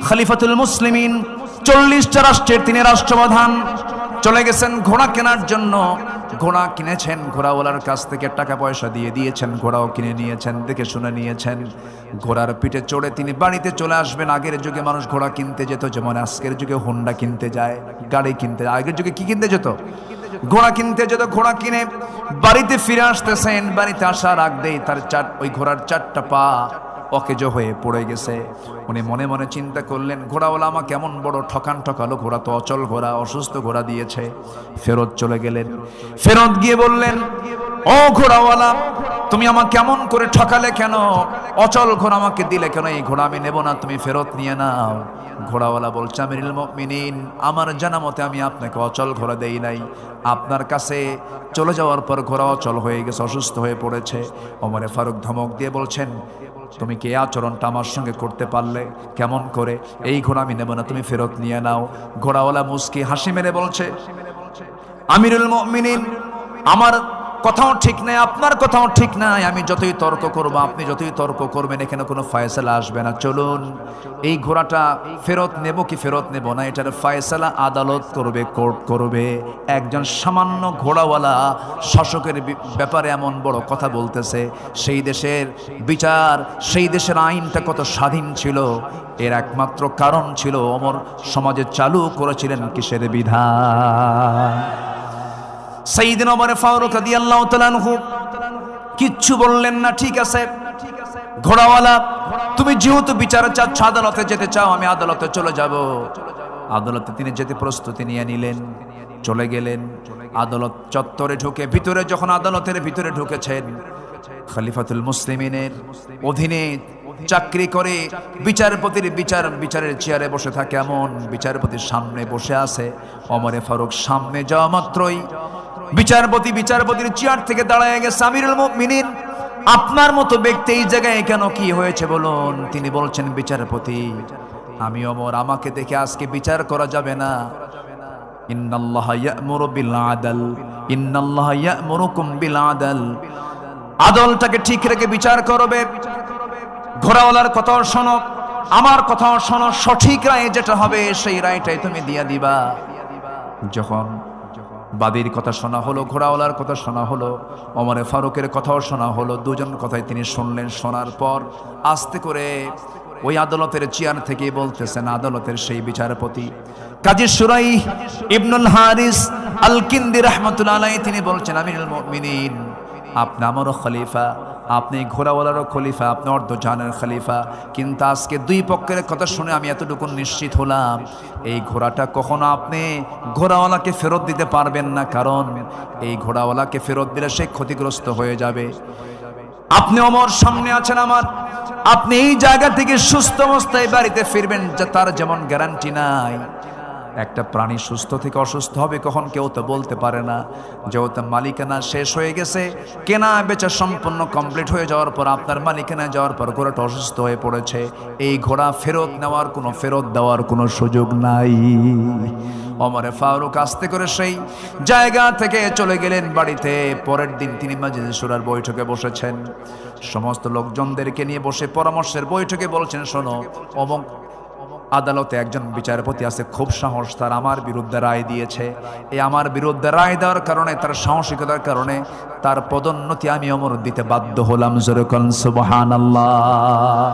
খলিফাতুল মুসলিমিন, 40টা রাষ্ট্রের তিনি রাষ্ট্রপ্রধান। চলে গেছেন ঘোড়া কেনার জন্য। ঘোড়া কিনেছেন, ঘোড়াওয়ালার কাছ থেকে টাকা পয়সা দিয়ে দিয়েছেন, ঘোড়াও কিনে নিয়েছেন, দেখে শুনে নিয়েছেন। ঘোড়ার পিঠে চড়ে তিনি বাড়িতে চলে আসবেন। আগের যুগে মানুষ ঘোড়া কিনতে যেত, যেমন আজকের যুগে হোন্ডা কিনতে যায়, গাড়ি কিনতে যায়। আগের যুগে কি কিনতে যেত? ঘোড়া কিনতে যেত। ঘোড়া কিনে বাড়িতে ফিরে আসতেছেন। বাড়িতে আসার আগেই তার ওই ঘোড়ার 4টা পা অকেজ হয়ে পড়ে গেছে। উনি মনে মনে চিন্তা করলেন, ঘোড়াওয়ালা আমাকে কেমন বড় ঠকান ঠকালো, ঘোড়া তো অচল ঘোড়া, অসুস্থ ঘোড়া দিয়েছে। ফেরত চলে গেলেন। ফেরত গিয়ে বললেন, ও ঘোড়াওয়ালা, তুমি আমাকে কেমন করে ঠকালে কেন? অচল ঘোড়া আমাকে দিলে কেন? এই ঘোড়া আমি নেব না, তুমি ফেরত নিয়ে নাও। ঘোড়াওয়ালা বলছে, আমিরুল মুমিনিন, আমার জানা মতে আমি আপনাকে অচল ঘোড়া দেই নাই। আপনার কাছে চলে যাওয়ার পর ঘোড়া অচল হয়ে গেছে, অসুস্থ হয়ে পড়েছে। ওমরে ফারুক ধমক দিয়ে বলছেন, তুমি কি এই আচরণটা আমার সঙ্গে করতে পারলে? কেমন করে? এই ঘোড়া আমি নেব না, তুমি ফেরত নিয়ে নাও। ঘোড়াওয়ালা মুস্কি হাসি মেরে বলছে, আমিরুল মুমিনিন, আমার কথাও ঠিক নাই, আপনার কথাও ঠিক নাই। আমি যতই তর্ক করব, আপনি যতই তর্ক করবেন, এখানে কোনো ফয়সালা আসবে না। চলুন, এই ঘোড়াটা ফেরত নেব কি ফেরত নেব না, এটার ফয়সালা আদালত করবে, কোর্ট করবে। একজন সামান্য ঘোড়াওয়ালা শাসকের ব্যাপারে এমন বড় কথা বলতেছে। সেই দেশের বিচার, সেই দেশের আইনটা কত স্বাধীন ছিল, এর একমাত্র কারণ ছিল ওমর সমাজে চালু করেছিলেন কিসের বিধান। সাইয়েদনা ওমর ফারুক রাদিয়াল্লাহু তাআলা আনহু কিচ্ছু বললেন না। ঠিক আছে ঘোড়াওয়ালা, তুমি যেহেতু বিচারে চাচ্ছ, আদালতে যেতে চাও, আমি আদালতে চলে যাব। আদালতে তিনি যেতে প্রস্তুতি নিয়ে নিলেন। চলে গেলেন আদালত চত্বরে ঢুকে। ভিতরে যখন আদালতের ভিতরে ঢুকেছেন, খলিফাতুল মুসলিমিনের অধীনে চাকরি করে বিচারের চেয়ারে বসে থাকে এমন বিচারপতির সামনে বসে আছে। ওমরে ফারুক সামনে যাওয়া মাত্রই বিচারপতির চেয়ার থেকে দাঁড়ায় গেছে। আমিরুল মুমিনিন, আপনার মতো ব্যক্তি এই জায়গায় কেন? কি হয়েছে বলুন। তিনি বলছেন, বিচারপতি, আমি ওমর, আমাকে দেখে আজকে বিচার করা যাবে না। ইন্নাল্লাহা ইয়া'মুরু বিল আদল, ইন্নাল্লাহা ইয়া'মুরুকুম বিল আদল। আদলটাকে ঠিক রেখে বিচার করবে। ঘোড়াওয়ালার কথাও শোনো, আমার কথাও শোনো, সঠিক রায় যেটা হবে সেই রায়টাই তুমি দিয়া দিবা। যখন বাদীর কথা শোনা হলো, ঘোড়াওয়ালার কথা শোনা হলো, ওমরে ফারুকের কথাও শোনা হলো, দুজন কথাই তিনি শুনলেন। শোনার পর আস্তে করে ওই আদালতের চেয়ার থেকে বলতেছেন, আদালতের সেই বিচারপতি কাজী শুরাইহ ইবনুল হারিস আল কিন্দি রাহমাতুল্লাহ আলাইহি, তিনি বলছেন, আমিরুল মুমিনিন, আপনি আমারও খলিফা, আপনি ঘোড়াওয়ালারও খলিফা, আপনি অর্ধজাহানের খলিফা। কিন্তু আজকে দুই পক্ষের কথা শুনে আমি এতটুকু নিশ্চিত হলাম, এই ঘোড়াটা কখনো আপনি ঘোড়াওয়ালাকে ফেরত দিতে পারবেন না। কারণ এই ঘোড়াওয়ালাকে ফেরত দিলে সে ক্ষতিগ্রস্ত হয়ে যাবে। আপনি ওমর সামনে আছেন আমার, আপনি এই জায়গা থেকে সুস্থ অবস্থায় বাড়িতে ফিরবেন, তার যেমন গ্যারান্টি নাই। একটা প্রাণী সুস্থ থেকে অসুস্থ হবে কখন কেউ তো বলতে পারে না। যেহেতু মালিকানা শেষ হয়ে গেছে, কেনা বেচা সম্পূর্ণ কমপ্লিট হয়ে যাওয়ার পর, আপনার মালিকানা যাওয়ার পর ঘোড়াটা অসুস্থ হয়ে পড়েছে, এই ঘোড়া ফেরত দেওয়ার কোনো সুযোগ নাই। ওমরে ফারুক আস্তে করে সেই জায়গা থেকে চলে গেলেন বাড়িতে। পরের দিন তিনি মাজলিস শুরার বৈঠকে বসেছেন। সমস্ত লোকজনদেরকে নিয়ে বসে পরামর্শের বৈঠকে বলছেন, শোনো, অমুক আদালতে একজন বিচারপতি আছে, খুব সাহস, তার আমার বিরুদ্ধে রায় দিয়েছে। এই আমার বিরুদ্ধে রায় দেওয়ার কারণে, তার সাহসিকতার কারণে তার পদোন্নতি আমি ওমর দিতে বাধ্য হলাম। জোরে কোন সুবহানাল্লাহ।